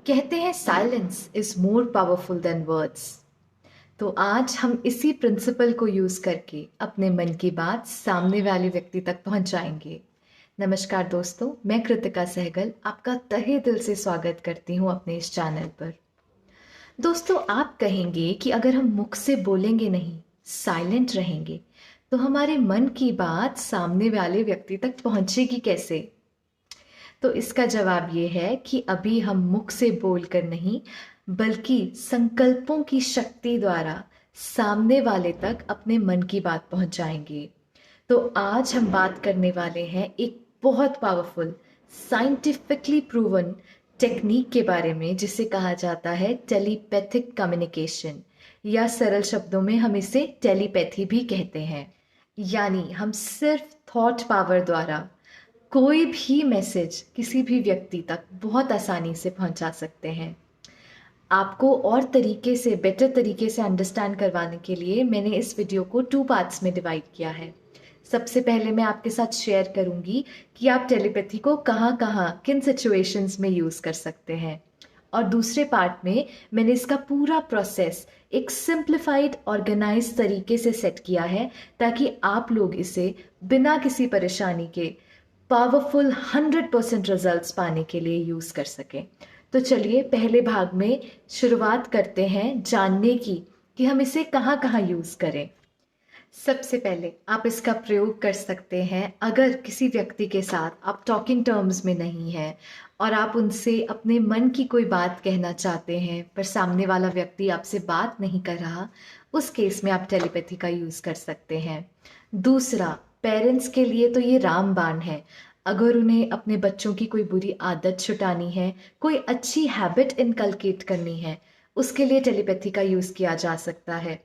कहते हैं silence is more powerful than words. तो आज हम इसी प्रिंसिपल को यूज करके अपने मन की बात सामने वाले व्यक्ति तक पहुंचाएंगे। नमस्कार दोस्तों, मैं कृतिका सहगल आपका तहे दिल से स्वागत करती हूं अपने इस चैनल पर। दोस्तों, आप कहेंगे कि अगर हम मुख से बोलेंगे नहीं, साइलेंट रहेंगे, तो हमारे मन की बात सामने वाले व्यक्ति तक पहुंचेगी कैसे? तो इसका जवाब ये है कि अभी हम मुख से बोलकर नहीं, बल्कि संकल्पों की शक्ति द्वारा सामने वाले तक अपने मन की बात पहुंचाएंगे। तो आज हम बात करने वाले हैं एक बहुत पावरफुल, साइंटिफिकली प्रूवन टेक्निक के बारे में, जिसे कहा जाता है टेलीपैथिक कम्युनिकेशन, या सरल शब्दों में हम इसे टेलीपैथी भी कहते हैं। यानी हम सिर्फ थॉट पावर द्वारा कोई भी मैसेज किसी भी व्यक्ति तक बहुत आसानी से पहुंचा सकते हैं। आपको और तरीके से, बेटर तरीके से अंडरस्टैंड करवाने के लिए मैंने इस वीडियो को 2 पार्ट्स में डिवाइड किया है। सबसे पहले मैं आपके साथ शेयर करूंगी कि आप टेलीपैथी को कहाँ कहाँ, किन सिचुएशंस में यूज़ कर सकते हैं। और दूसरे पार्ट में मैंने इसका पूरा प्रोसेस एक सिंप्लीफाइड, ऑर्गेनाइज तरीके से सेट किया है, ताकि आप लोग इसे बिना किसी परेशानी के पावरफुल 100% रिजल्ट्स पाने के लिए यूज कर सकें। तो चलिए पहले भाग में शुरुआत करते हैं जानने की कि हम इसे कहाँ कहाँ यूज करें। सबसे पहले आप इसका प्रयोग कर सकते हैं अगर किसी व्यक्ति के साथ आप टॉकिंग टर्म्स में नहीं हैं और आप उनसे अपने मन की कोई बात कहना चाहते हैं, पर सामने वाला व्यक्ति आपसे बात नहीं कर रहा। उस केस में आप टेलीपैथी का यूज कर सकते हैं। दूसरा, पेरेंट्स के लिए तो ये रामबाण है। अगर उन्हें अपने बच्चों की कोई बुरी आदत छुटानी है, कोई अच्छी हैबिट इनकलकेट करनी है, उसके लिए टेलीपैथी का यूज किया जा सकता है।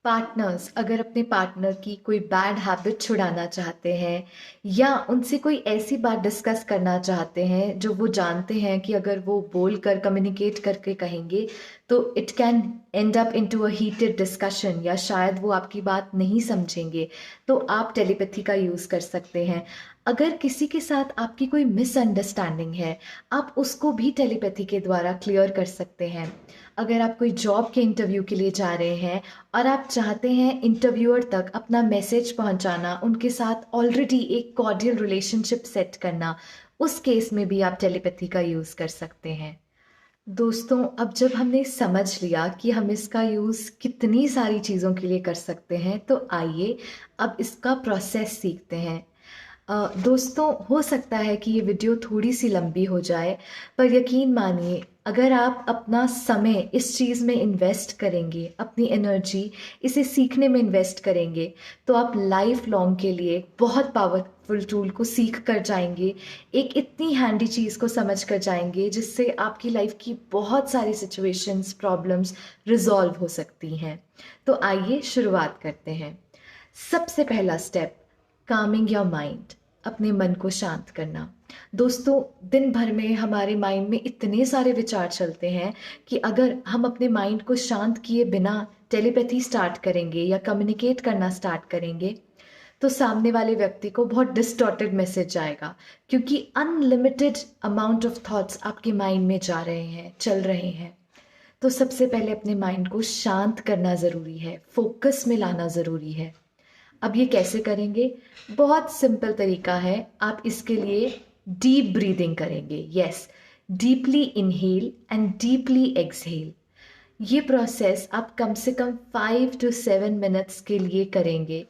पार्टनर्स अगर अपने पार्टनर की कोई बैड हैबिट छुड़ाना चाहते हैं, या उनसे कोई ऐसी बात डिस्कस करना चाहते हैं जो वो जानते हैं कि अगर वो बोलकर, कम्युनिकेट करके कहेंगे तो it can and up into a heated discussion, या शायद वो आपकी बात नहीं समझेंगे, तो आप टेलीपैथी का यूज़ कर सकते हैं। अगर किसी के साथ आपकी कोई मिसअंडरस्टैंडिंग है, आप उसको भी टेलीपैथी के द्वारा क्लियर कर सकते हैं। अगर आप कोई जॉब के इंटरव्यू के लिए जा रहे हैं और आप चाहते हैं इंटरव्यूअर तक अपना मैसेज पहुंचाना, उनके साथ ऑलरेडी एक कॉर्डियल रिलेशनशिप सेट करना, उस केस में भी आप टेलीपैथी का यूज़ कर सकते हैं। दोस्तों, अब जब हमने समझ लिया कि हम इसका यूज़ कितनी सारी चीज़ों के लिए कर सकते हैं, तो आइए अब इसका प्रोसेस सीखते हैं। दोस्तों, हो सकता है कि ये वीडियो थोड़ी सी लंबी हो जाए, पर यकीन मानिए, अगर आप अपना समय इस चीज़ में इन्वेस्ट करेंगे, अपनी एनर्जी इसे सीखने में इन्वेस्ट करेंगे, तो आप लाइफ लॉन्ग के लिए बहुत पावरफुल टूल को सीख कर जाएंगे, एक इतनी हैंडी चीज़ को समझ कर जाएंगे जिससे आपकी लाइफ की बहुत सारी सिचुएशंस, प्रॉब्लम्स रिजॉल्व हो सकती हैं। तो आइए शुरुआत करते हैं। सबसे पहला स्टेप, कामिंग योर माइंड, अपने मन को शांत करना। दोस्तों, दिन भर में हमारे माइंड में इतने सारे विचार चलते हैं कि अगर हम अपने माइंड को शांत किए बिना टेलीपैथी स्टार्ट करेंगे या कम्युनिकेट करना स्टार्ट करेंगे, तो सामने वाले व्यक्ति को बहुत डिस्टॉर्टेड मैसेज जाएगा, क्योंकि अनलिमिटेड अमाउंट ऑफ थॉट्स आपके माइंड में जा रहे हैं, चल रहे हैं। तो सबसे पहले अपने माइंड को शांत करना ज़रूरी है, फोकस में लाना ज़रूरी है। अब ये कैसे करेंगे? बहुत सिंपल तरीका है। आप इसके लिए डीप ब्रीदिंग करेंगे। Yes, deeply inhale and deeply exhale. ये प्रोसेस आप कम से कम 5 to 7 मिनट्स के लिए करेंगे।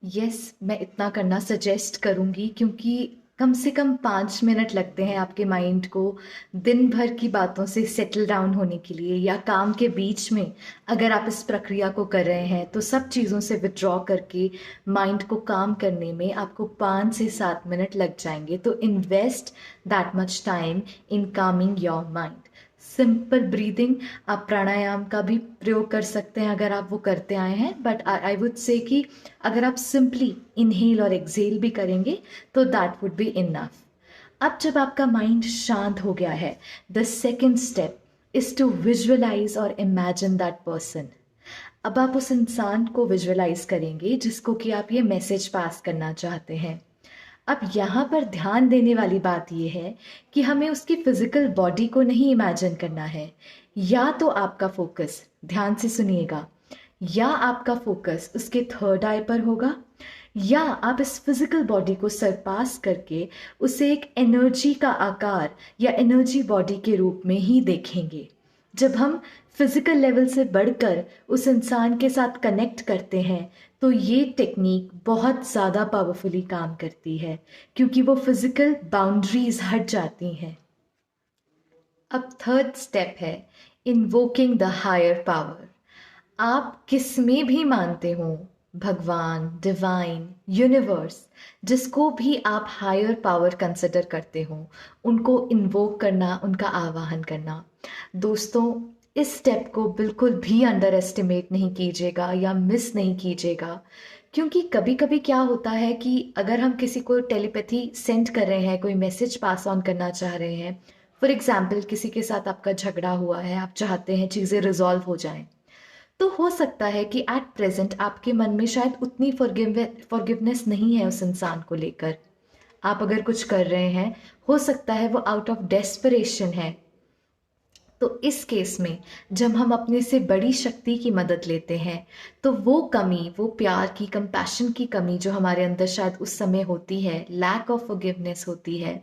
यस, मैं इतना करना सजेस्ट करूँगी, क्योंकि कम से कम 5 मिनट लगते हैं आपके माइंड को दिन भर की बातों से सेटल डाउन होने के लिए, या काम के बीच में अगर आप इस प्रक्रिया को कर रहे हैं तो सब चीज़ों से विड्रॉ करके माइंड को काम करने में आपको 5 से 7 मिनट लग जाएंगे। तो invest that much time in Kameng your mind. Simple breathing, आप प्राणायाम का भी प्रयोग कर सकते हैं अगर आप वो करते आए हैं, बट आई वुड से कि अगर आप सिंपली इनहेल और एक्सहेल भी करेंगे तो दैट वुड बी इनफ। अब जब आपका माइंड शांत हो गया है, the second step is to visualise और इमेजिन दैट पर्सन। अब आप उस इंसान को विजुअलाइज करेंगे जिसको कि आप ये मैसेज पास करना चाहते हैं। अब यहाँ पर ध्यान देने वाली बात यह है कि हमें उसकी फिजिकल बॉडी को नहीं इमेजिन करना है। या तो आपका फोकस, ध्यान से सुनिएगा, या आपका फोकस उसके थर्ड आई पर होगा, या आप इस फिजिकल बॉडी को सरपास करके उसे एक एनर्जी का आकार या एनर्जी बॉडी के रूप में ही देखेंगे। जब हम फिजिकल लेवल से बढ़कर उस इंसान के साथ कनेक्ट करते हैं तो ये टेक्निक बहुत ज़्यादा पावरफुली काम करती है, क्योंकि वो फिजिकल बाउंड्रीज हट जाती हैं। अब थर्ड स्टेप है इन्वोकिंग द हायर पावर। आप किस में भी मानते हो, भगवान, डिवाइन, यूनिवर्स, जिसको भी आप हायर पावर कंसिडर करते हो, उनको इन्वोक करना, उनका आवाहन करना। दोस्तों, इस स्टेप को बिल्कुल भी अंडर एस्टिमेट नहीं कीजिएगा या मिस नहीं कीजिएगा, क्योंकि कभी कभी क्या होता है कि अगर हम किसी को टेलीपैथी सेंड कर रहे हैं, कोई मैसेज पास ऑन करना चाह रहे हैं, फॉर एग्जाम्पल किसी के साथ आपका झगड़ा हुआ है, आप चाहते हैं चीज़ें रिजॉल्व हो जाएं, तो हो सकता है कि एट प्रेजेंट आपके मन में शायद उतनी फॉरगिवनेस नहीं है उस इंसान को लेकर। आप अगर कुछ कर रहे हैं, हो सकता है वो आउट ऑफ डेस्परेशन है। तो इस केस में जब हम अपने से बड़ी शक्ति की मदद लेते हैं, तो वो कमी, वो प्यार की, कंपैशन की कमी जो हमारे अंदर शायद उस समय होती है, लैक ऑफ फॉरगिवनेस होती है,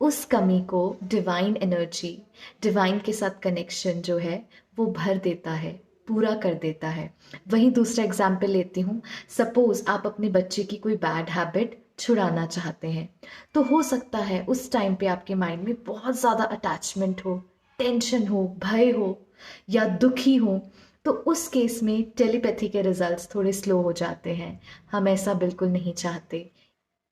उस कमी को डिवाइन एनर्जी, डिवाइन के साथ कनेक्शन जो है वो भर देता है, पूरा कर देता है। वहीं दूसरा एग्जाम्पल लेती हूँ। सपोज आप अपने बच्चे की कोई बैड हैबिट छुड़ाना चाहते हैं, तो हो सकता है उस टाइम पे आपके माइंड में बहुत ज़्यादा अटैचमेंट हो, टेंशन हो, भय हो या दुखी हो। तो उस केस में टेलीपैथी के रिजल्ट्स थोड़े स्लो हो जाते हैं। हम ऐसा बिल्कुल नहीं चाहते।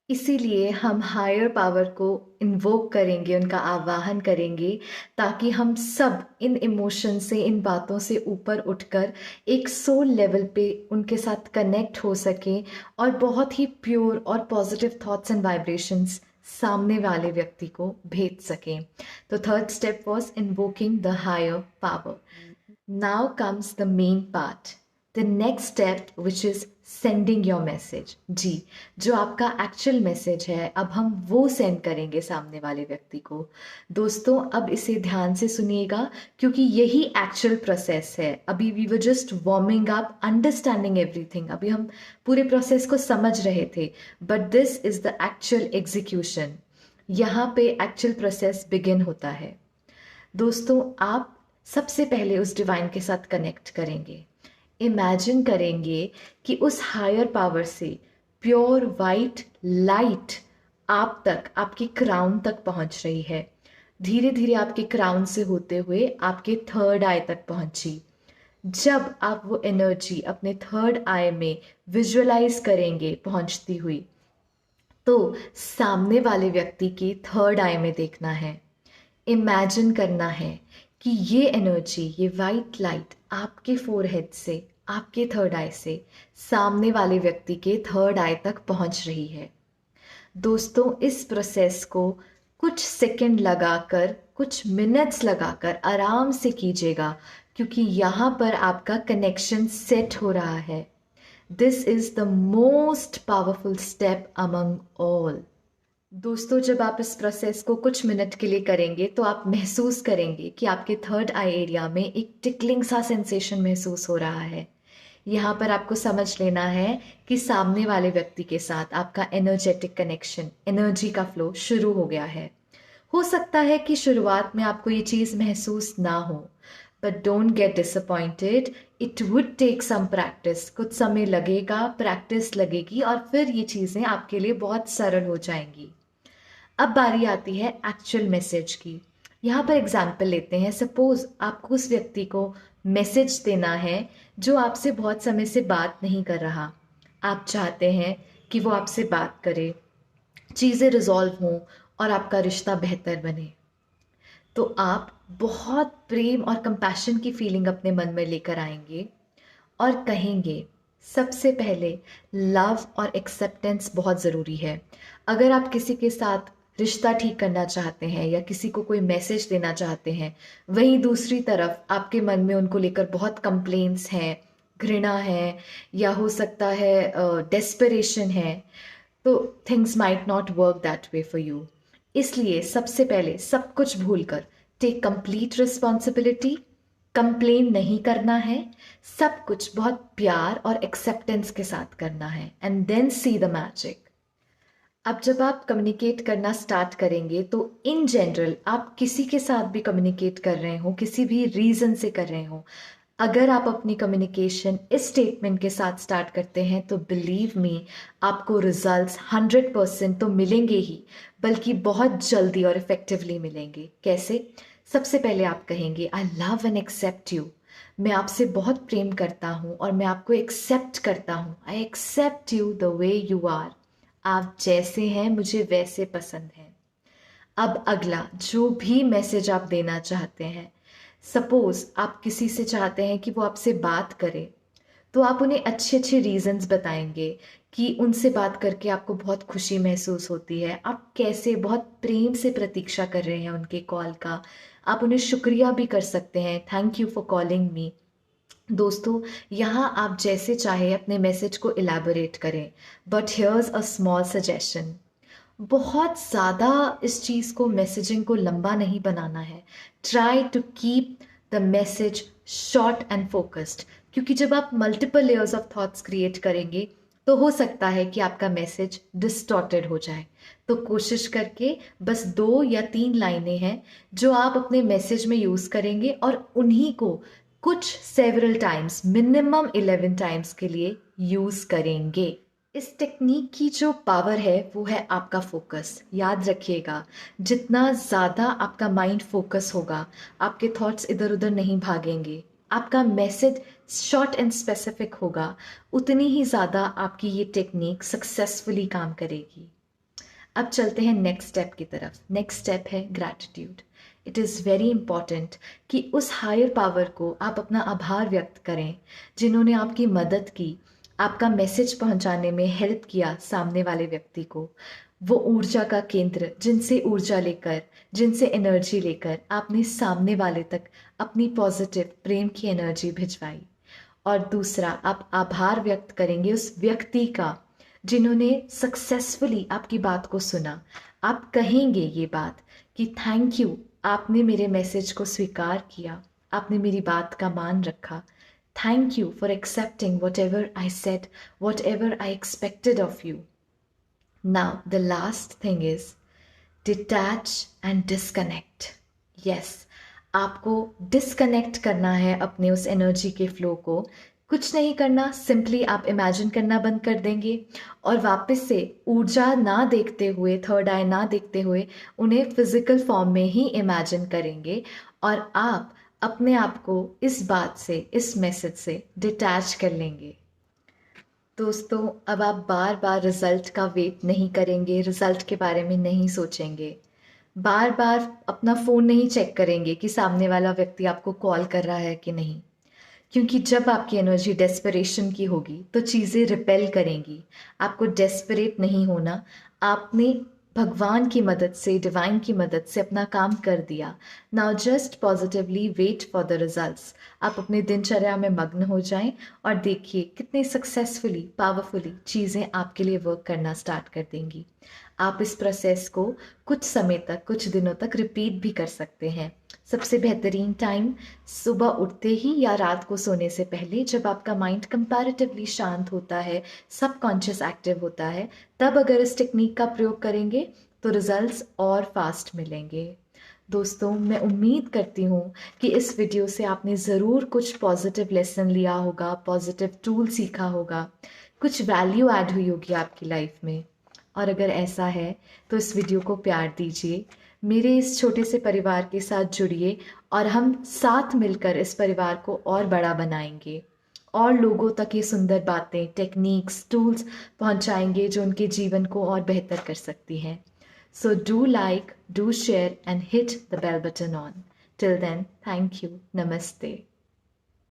इसीलिए हम हायर पावर को इन्वोक करेंगे, उनका आवाहन करेंगे, ताकि हम सब इन इमोशन से, इन बातों से ऊपर उठकर एक सोल लेवल पे उनके साथ कनेक्ट हो सकें और बहुत ही प्योर और पॉजिटिव थॉट्स एंड वाइब्रेशंस सामने वाले व्यक्ति को भेज सकें। तो third step was invoking the higher power. Now comes the main part, the next step which is sending your message. जी, जो आपका एक्चुअल मैसेज है, अब हम वो सेंड करेंगे सामने वाले व्यक्ति को। दोस्तों, अब इसे ध्यान से सुनिएगा, क्योंकि यही एक्चुअल प्रोसेस है। अभी we were just warming up, understanding everything, अभी हम पूरे प्रोसेस को समझ रहे थे, but this is the actual execution. यहाँ पे एक्चुअल प्रोसेस बिगिन होता है। दोस्तों, आप सबसे पहले उस डिवाइन के साथ कनेक्ट करेंगे। इमेजिन करेंगे कि उस हायर पावर से प्योर वाइट लाइट आप तक, आपके क्राउन तक पहुंच रही है। धीरे धीरे आपके क्राउन से होते हुए आपके थर्ड आई तक पहुंची। जब आप वो एनर्जी अपने थर्ड आई में विजुअलाइज करेंगे पहुंचती हुई, तो सामने वाले व्यक्ति की थर्ड आई में देखना है, इमेजिन करना है कि ये एनर्जी, ये वाइट लाइट आपके फोरहेड से, आपके थर्ड आई से सामने वाले व्यक्ति के थर्ड आई तक पहुंच रही है। दोस्तों, इस प्रोसेस को कुछ सेकंड लगाकर, कुछ मिनट्स लगाकर आराम से कीजिएगा, क्योंकि यहाँ पर आपका कनेक्शन सेट हो रहा है। This is the most powerful step among all. दोस्तों, जब आप इस प्रोसेस को कुछ मिनट के लिए करेंगे, तो आप महसूस करेंगे कि आपके थर्ड आई एरिया में एक टिकलिंग सा सेंसेशन महसूस हो रहा है। यहाँ पर आपको समझ लेना है कि सामने वाले व्यक्ति के साथ आपका एनर्जेटिक कनेक्शन, एनर्जी का फ्लो शुरू हो गया है। हो सकता है कि शुरुआत में आपको ये चीज़ महसूस ना हो, but don't get disappointed, it would take some practice. कुछ समय लगेगा, प्रैक्टिस लगेगी, और फिर ये चीज़ें आपके लिए बहुत सरल हो जाएंगी। अब बारी आती है एक्चुअल मैसेज की। यहाँ पर एग्जाम्पल लेते हैं। सपोज आपको उस व्यक्ति को मैसेज देना है जो आपसे बहुत समय से बात नहीं कर रहा। आप चाहते हैं कि वो आपसे बात करे, चीज़ें रिजॉल्व हों और आपका रिश्ता बेहतर बने। तो आप बहुत प्रेम और कंपैशन की फीलिंग अपने मन में लेकर आएंगे और कहेंगे, सबसे पहले लव और एक्सेप्टेंस बहुत ज़रूरी है। अगर आप किसी के साथ रिश्ता ठीक करना चाहते हैं या किसी को कोई मैसेज देना चाहते हैं, वहीं दूसरी तरफ आपके मन में उनको लेकर बहुत कंप्लेंट्स हैं, घृणा है, या हो सकता है डेस्परेशन है, तो things might not work that way for you. इसलिए सबसे पहले सब कुछ भूलकर टेक कंप्लीट रिस्पॉन्सिबिलिटी। कंप्लेन नहीं करना है, सब कुछ बहुत प्यार और एक्सेप्टेंस के साथ करना है, and then see the magic. अब जब आप कम्युनिकेट करना स्टार्ट करेंगे तो इन जनरल आप किसी के साथ भी कम्युनिकेट कर रहे हो, किसी भी रीज़न से कर रहे हो, अगर आप अपनी कम्युनिकेशन इस स्टेटमेंट के साथ स्टार्ट करते हैं तो बिलीव मी, आपको रिजल्ट्स 100% तो मिलेंगे ही, बल्कि बहुत जल्दी और इफेक्टिवली मिलेंगे। कैसे? सबसे पहले आप कहेंगे I love and accept you. मैं आपसे बहुत प्रेम करता हूँ और मैं आपको एक्सेप्ट करता हूँ। I accept you the way you are. आप जैसे हैं मुझे वैसे पसंद है। अब अगला जो भी मैसेज आप देना चाहते हैं, सपोज आप किसी से चाहते हैं कि वो आपसे बात करे, तो आप उन्हें अच्छे अच्छे रीजंस बताएंगे कि उनसे बात करके आपको बहुत खुशी महसूस होती है, आप कैसे बहुत प्रेम से प्रतीक्षा कर रहे हैं उनके कॉल का। आप उन्हें शुक्रिया भी कर सकते हैं, thank you for calling me. दोस्तों, यहाँ आप जैसे चाहे अपने मैसेज को इलेबोरेट करें, but here's a small suggestion. बहुत ज़्यादा इस चीज़ को, मैसेजिंग को लंबा नहीं बनाना है। Try to keep the message short and focused, क्योंकि जब आप multiple layers of thoughts create करेंगे तो हो सकता है कि आपका मैसेज डिस्टॉर्टेड हो जाए। तो कोशिश करके बस 2 या 3 लाइनें हैं जो आप अपने मैसेज में यूज़ करेंगे और उन्हीं को कुछ सेवरल टाइम्स, मिनिमम 11 टाइम्स के लिए यूज़ करेंगे। इस टेक्निक की जो पावर है वो है आपका फोकस। याद रखिएगा, जितना ज़्यादा आपका माइंड फोकस होगा, आपके थॉट्स इधर उधर नहीं भागेंगे, आपका मैसेज शॉर्ट एंड स्पेसिफिक होगा, उतनी ही ज़्यादा आपकी ये टेक्निक सक्सेसफुली काम करेगी। अब चलते हैं नेक्स्ट स्टेप की तरफ। नेक्स्ट स्टेप है gratitude. It is very important कि उस हायर पावर को आप अपना आभार व्यक्त करें जिन्होंने आपकी मदद की, आपका मैसेज पहुंचाने में हेल्प किया सामने वाले व्यक्ति को। वो ऊर्जा का केंद्र जिनसे ऊर्जा लेकर, जिनसे एनर्जी लेकर आपने सामने वाले तक अपनी पॉजिटिव प्रेम की एनर्जी भिजवाई। और दूसरा, आप आभार व्यक्त करेंगे उस व्यक्ति का जिन्होंने सक्सेसफुली आपकी बात को सुना। आप कहेंगे ये बात कि थैंक यू, आपने मेरे मैसेज को स्वीकार किया, आपने मेरी बात का मान रखा। Thank you for accepting what ever I said, what ever I expected of you. Now the last thing is detach and disconnect. Yes, आपको डिस्कनेक्ट करना है अपने उस एनर्जी के फ्लो को। कुछ नहीं करना, सिंपली आप इमेजिन करना बंद कर देंगे और वापस से ऊर्जा ना देखते हुए, थर्ड आई ना देखते हुए, उन्हें फिजिकल फॉर्म में ही इमेजिन करेंगे और आप अपने आप को इस बात से, इस मैसेज से डिटैच कर लेंगे। दोस्तों, अब आप बार बार रिजल्ट का वेट नहीं करेंगे, रिजल्ट के बारे में नहीं सोचेंगे, बार बार अपना फ़ोन नहीं चेक करेंगे कि सामने वाला व्यक्ति आपको कॉल कर रहा है कि नहीं, क्योंकि जब आपकी एनर्जी डेस्परेशन की होगी तो चीज़ें रिपेल करेंगी। आपको डेस्परेट नहीं होना, आपने भगवान की मदद से, डिवाइन की मदद से अपना काम कर दिया। Now just positively wait for the results. आप अपने दिनचर्या में मग्न हो जाएं और देखिए कितने सक्सेसफुली, पावरफुली चीज़ें आपके लिए वर्क करना स्टार्ट कर देंगी। आप इस प्रोसेस को कुछ समय तक, कुछ दिनों तक रिपीट भी कर सकते हैं। सबसे बेहतरीन टाइम सुबह उठते ही या रात को सोने से पहले, जब आपका माइंड कंपैरेटिवली शांत होता है, सबकॉन्शियस एक्टिव होता है, तब अगर इस टेक्निक का प्रयोग करेंगे तो रिजल्ट्स और फास्ट मिलेंगे। दोस्तों, मैं उम्मीद करती हूँ कि इस वीडियो से आपने ज़रूर कुछ पॉजिटिव लेसन लिया होगा, पॉजिटिव टूल सीखा होगा, कुछ वैल्यू ऐड हुई होगी आपकी लाइफ में। और अगर ऐसा है तो इस वीडियो को प्यार दीजिए, मेरे इस छोटे से परिवार के साथ जुड़िए और हम साथ मिलकर इस परिवार को और बड़ा बनाएंगे और लोगों तक ये सुंदर बातें, टेक्निक्स, टूल्स पहुंचाएंगे जो उनके जीवन को और बेहतर कर सकती हैं। So do like, do share and hit the bell button on. Till then, thank you, नमस्ते।